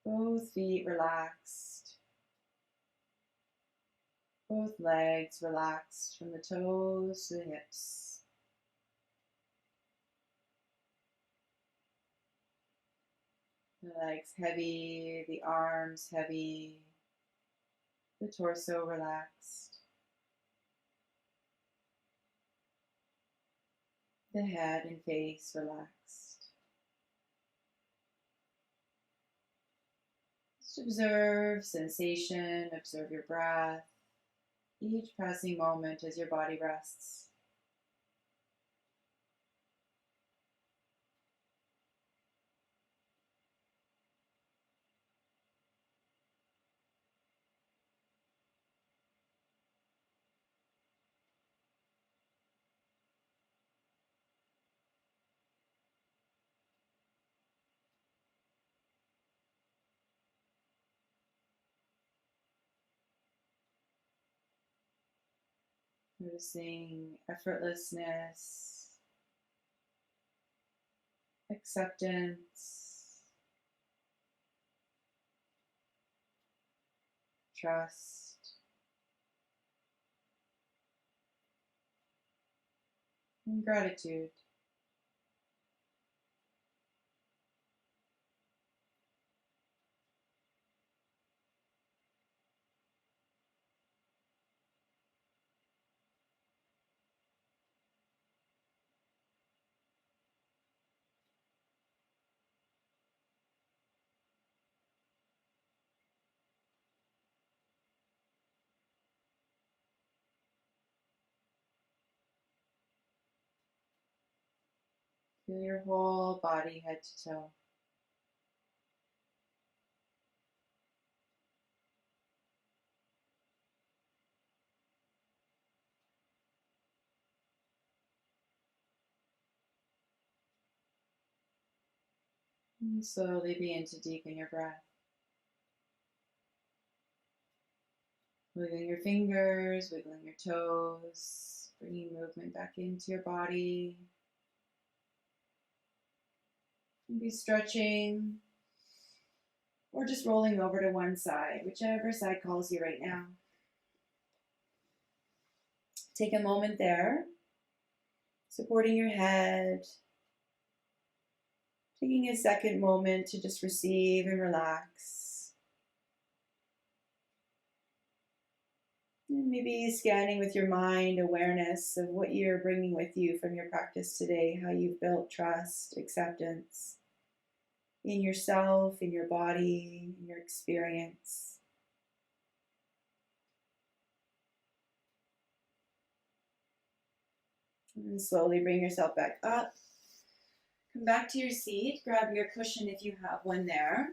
Both feet relaxed. Both legs relaxed from the toes to the hips. The legs heavy, the arms heavy, the torso relaxed. The head and face relaxed. Just observe sensation, observe your breath, each passing moment as your body rests. Noticing effortlessness, acceptance, trust, and gratitude. Feel your whole body head to toe. And slowly begin to deepen your breath. Wiggling your fingers, wiggling your toes, bringing movement back into your body. Maybe stretching or just rolling over to one side, whichever side calls you right now. Take a moment there, supporting your head. Taking a second moment to just receive and relax. And maybe scanning with your mind awareness of what you're bringing with you from your practice today, how you've built trust, acceptance in yourself, in your body, in your experience. And slowly bring yourself back up. Come back to your seat. Grab your cushion if you have one there.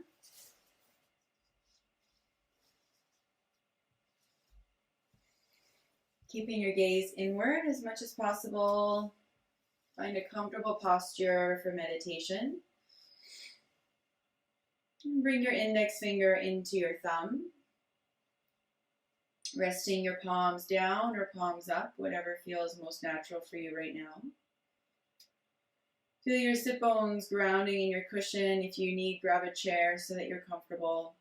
Keeping your gaze inward as much as possible. Find a comfortable posture for meditation. And bring your index finger into your thumb. Resting your palms down or palms up, whatever feels most natural for you right now. Feel your sit bones grounding in your cushion. If you need, grab a chair so that you're comfortable.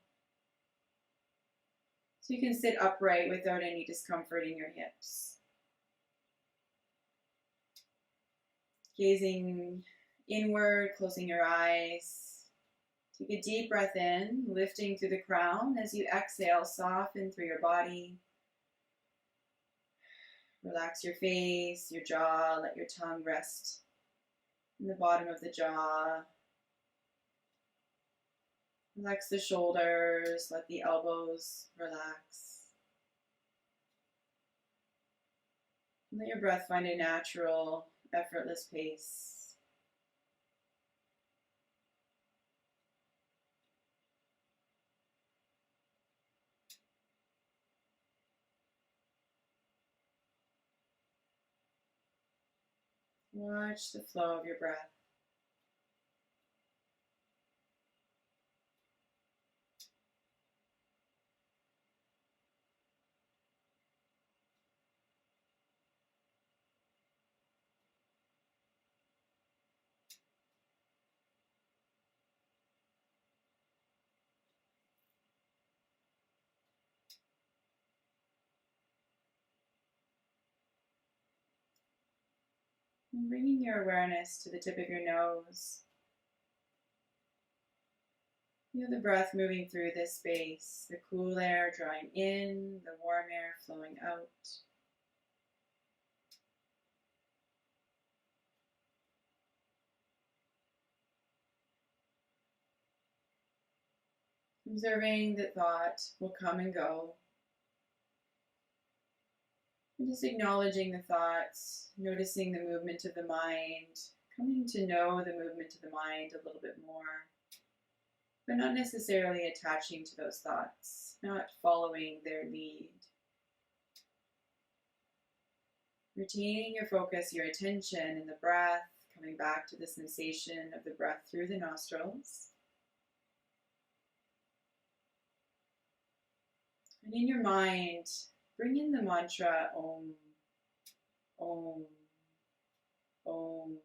So you can sit upright without any discomfort in your hips. Gazing inward, closing your eyes. Take a deep breath in, lifting through the crown. As you exhale, soften through your body. Relax your face, your jaw, let your tongue rest in the bottom of the jaw. Relax the shoulders, let the elbows relax. Let your breath find a natural, effortless pace. Watch the flow of your breath. And bringing your awareness to the tip of your nose. Feel the breath moving through this space, the cool air drawing in, the warm air flowing out. Observing that thought will come and go. And just acknowledging the thoughts, noticing the movement of the mind, coming to know the movement of the mind a little bit more, but not necessarily attaching to those thoughts, not following their lead. Retaining your focus, your attention in the breath, coming back to the sensation of the breath through the nostrils. And in your mind, bring in the mantra Om, Om, Om.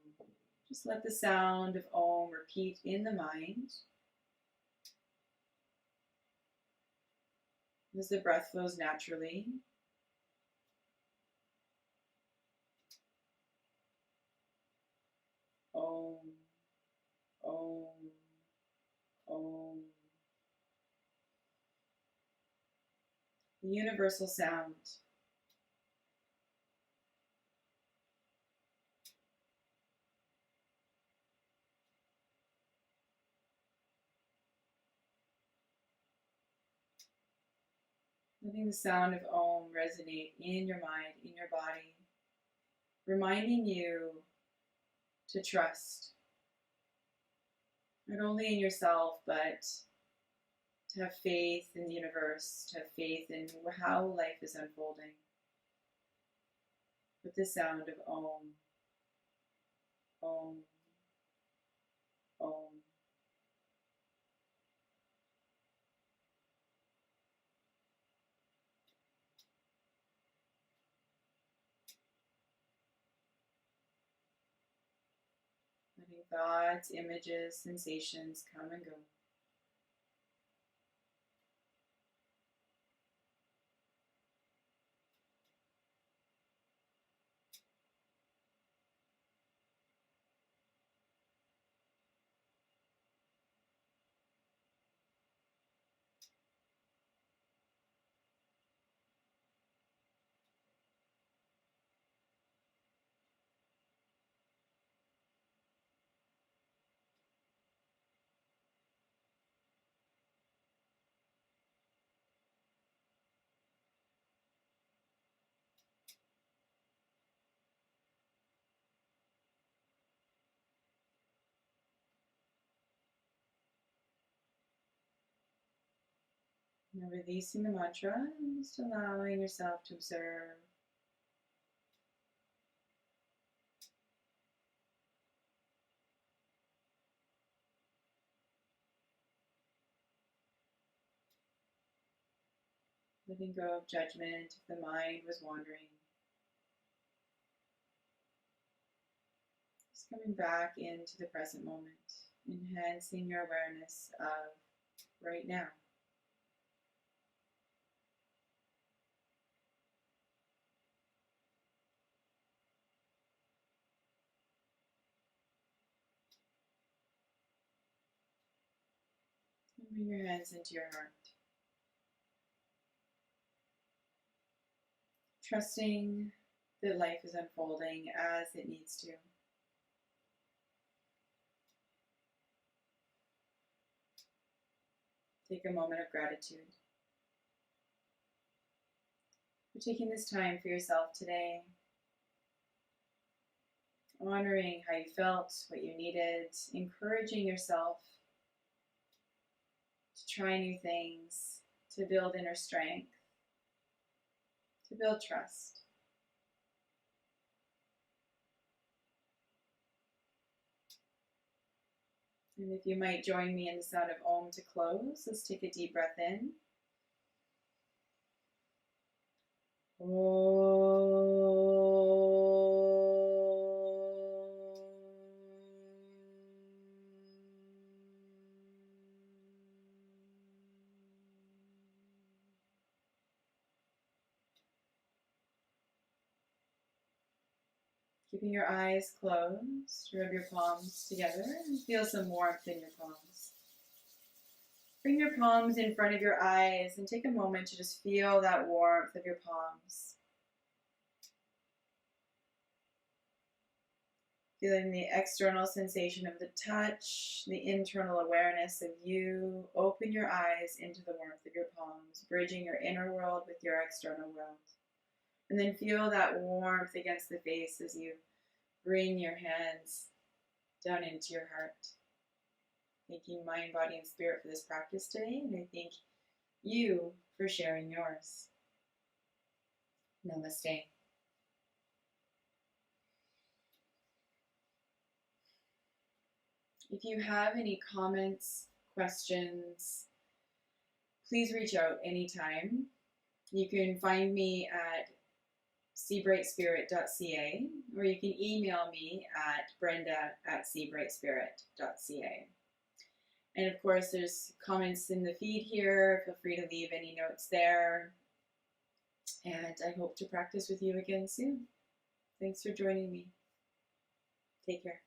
Just let the sound of Om repeat in the mind. as the breath flows naturally. Om, Om, Om. The universal sound. Letting the sound of Om resonate in your mind, in your body, reminding you to trust, not only in yourself, but to have faith in the universe, to have faith in how life is unfolding. With the sound of Om, Om, Om. Letting thoughts, images, sensations come and go. Now releasing the mantra and just allowing yourself to observe. Letting go of judgment if the mind was wandering. Just coming back into the present moment, enhancing your awareness of right now. And bring your hands into your heart. Trusting that life is unfolding as it needs to. Take a moment of gratitude for taking this time for yourself today, honoring how you felt, what you needed, encouraging yourself to try new things, to build inner strength, to build trust. And if you might join me in the sound of Om to close, let's take a deep breath in. Keeping your eyes closed, rub your palms together and feel some warmth in your palms. Bring your palms in front of your eyes and take a moment to just feel that warmth of your palms. Feeling the external sensation of the touch, the internal awareness of you. Open your eyes into the warmth of your palms, bridging your inner world with your external world. And then feel that warmth against the face as you bring your hands down into your heart. Thanking mind, body, and spirit for this practice today, and I thank you for sharing yours. Namaste. If you have any comments, questions, please reach out anytime. You can find me at seabrightspirit.ca, or you can email me at brenda@seabrightspirit.ca. And of course, there's comments in the feed here. Feel free to leave any notes there. And I hope to practice with you again soon. Thanks for joining me. Take care.